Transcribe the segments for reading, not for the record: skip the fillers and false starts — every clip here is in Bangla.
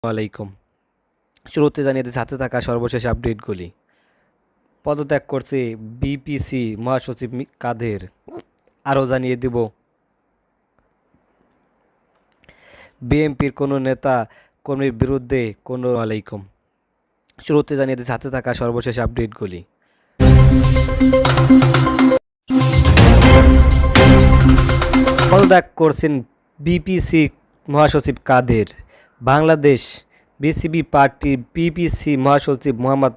আলাইকুম। শুরুতে জানিয়ে দিচ্ছি হাতে থাকা সর্বশেষ আপডেটগুলি। পদত্যাগ করছে বিপিসি মহাসচিব কাদের। আরও জানিয়ে দিব বিএনপির কোনো নেতা কর্মীর বিরুদ্ধে কোনো আলাইকুম। শুরুতে জানিয়ে দিচ্ছি হাতে থাকা সর্বশেষ আপডেটগুলি। পদত্যাগ করছেন বিপিসি মহাসচিব কাদের। বাংলাদেশ বিসিবি পার্টির বিপিসি মহাসচিব মোহাম্মদ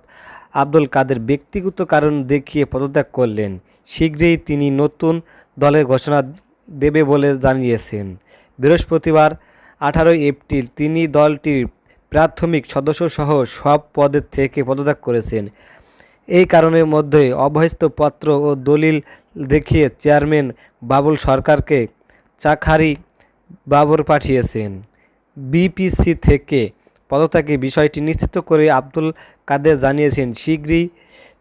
আব্দুল কাদের ব্যক্তিগত কারণ দেখিয়ে পদত্যাগ করলেন। শীঘ্রই তিনি নতুন দলের ঘোষণা দেবে বলে জানিয়েছেন। বৃহস্পতিবার 18 এপ্রিল তিনি দলটির প্রাথমিক সদস্যসহ সব পদের থেকে পদত্যাগ করেছেন। এই কারণের মধ্যে অবহিত পত্র ও দলিল দেখিয়ে চেয়ারম্যান বাবুল সরকারকে চাখারি বাবর পাঠিয়েছেন। বিপিসি থেকে পদত্যাগের বিষয়টি নিশ্চিত করে আব্দুল কাদের জানিয়েছেন শীঘ্রই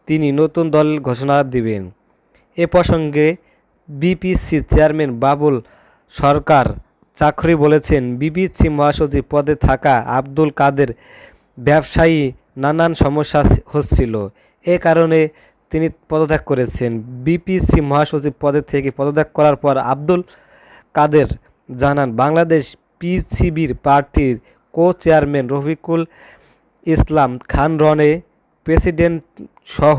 তিনি নতুন দল ঘোষণা দেবেন। এ প্রসঙ্গে বিপিসি চেয়ারম্যান বাবুল সরকার চাকরি বলেছেন, বিপিসি মহাসচিব পদে থাকা আব্দুল কাদের ব্যবসায়ী নানান সমস্যা হচ্ছিল, এ কারণে তিনি পদত্যাগ করেছেন। বিপিসি মহাসচিব পদে থেকে পদত্যাগ করার পর আব্দুল কাদের জানান, বাংলাদেশ পিসিবির পার্টির co chairman Rafiqul Islam Khan রনে, president সহ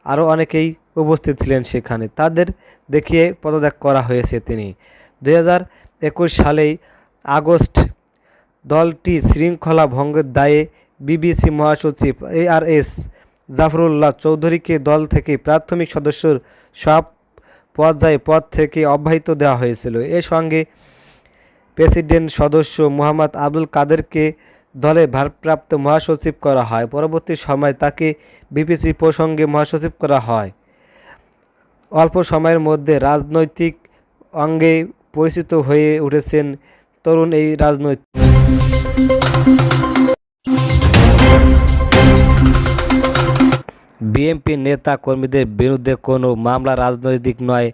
আরও অনেকেই উপস্থিত ছিলেন সেখানে। তাদের দেখিয়ে পদত্যাগ করা হয়েছে। তিনি 2021 সালেই আগস্ট দলটি শৃঙ্খলা ভঙ্গের দায়ে বিবিসি মহাসচিব ARS জাফরুল্লাহ চৌধুরীকে দল থেকে প্রাথমিক সদস্যর সব পর্যায়ে পদ থেকে অব্যাহতি দেওয়া হয়েছিল। এর সঙ্গে প্রেসিডেন্ট সদস্য মোহাম্মদ আব্দুল কাদেরকে দলের ভারপ্রাপ্ত মহাসচিব করা হয়। পরবর্তী সময় তাকে বিপিসি প্রসঙ্গে মহাসচিব করা হয়। অল্প সময়ের মধ্যে রাজনৈতিক অঙ্গে পরিচিত হয়ে উঠেছেন তরুণ এই রাজনৈতিক। বিএনপি নেতা কর্মীদের বিরুদ্ধে কোনো মামলা রাজনৈতিক নয়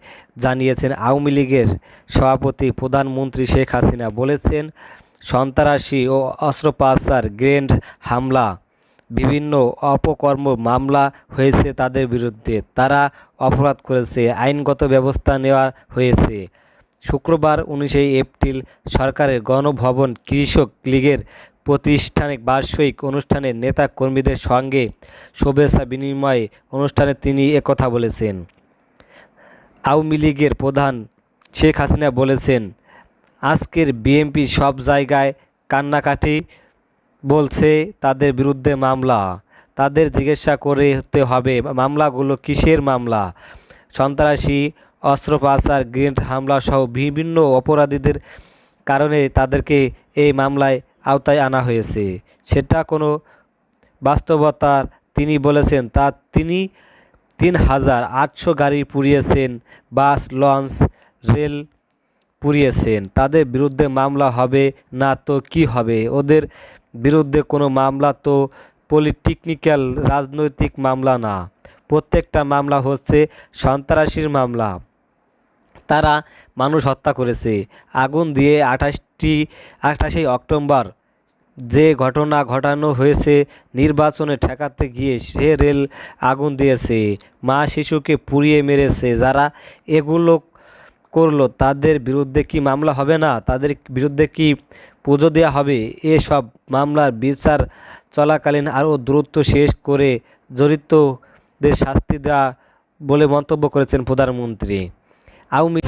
জানিয়েছেন আওয়ামী লীগের সভাপতি। প্রধানমন্ত্রী শেখ হাসিনা বলেছেন, সন্ত্রাসী ও অস্ত্র পাচার, গ্রেনেড হামলা, বিভিন্ন অপকর্ম মামলা হয়েছে তাদের বিরুদ্ধে। তারা অপরাধ করেছে, আইনগত ব্যবস্থা নেওয়া হয়েছে। শুক্রবার 19 এপ্রিল সরকারের গণভবন কৃষক লীগের প্রতিষ্ঠানিক বার্ষিক অনুষ্ঠানে নেতা কর্মীদের সঙ্গে শুভেচ্ছা বিনিময় অনুষ্ঠানে তিনি একথা বলেছেন। আওয়ামী লীগের প্রধান শেখ হাসিনা বলেছেন, আজকের বিএনপি সব জায়গায় কান্নাকাটি বলছে তাদের বিরুদ্ধে মামলা। তাদের জিজ্ঞাসা করতে হবে মামলাগুলো কিসের মামলা। সন্ত্রাসী, অস্ত্র পাচার, গ্রেনেড হামলা সহ বিভিন্ন অপরাধীদের কারণে তাদেরকে এই মামলায় আওতায় আনা হয়েছে। সেটা কোনো বাস্তবতার তিনি বলেছেন। তা তিনি 3800 গাড়ি পুড়িয়েছেন, বাস, লঞ্চ, রেল পুড়িয়েছেন। তাদের বিরুদ্ধে মামলা হবে না তো কি হবে? ওদের বিরুদ্ধে কোনো মামলা তো পলিটেকনিক্যাল রাজনৈতিক মামলা না। প্রত্যেকটা মামলা হচ্ছে সন্ত্রাসীর মামলা। তারা মানুষ হত্যা করেছে আগুন দিয়ে। 28 অক্টোবর যে ঘটনা ঘটানো হয়েছে, নির্বাচনে ঠেকাতে গিয়ে সে রেল আগুন দিয়েছে, মা শিশুকে পুড়িয়ে মেরেছে। যারা এগুলো করলো তাদের বিরুদ্ধে কি মামলা হবে না? তাদের বিরুদ্ধে কি পুজো দেওয়া হবে? এসব মামলার বিচার চলাকালীন আরও দ্রুত শেষ করে জড়িতদের শাস্তি দেওয়া বলে মন্তব্য করেছেন প্রধানমন্ত্রী। আওয়ামী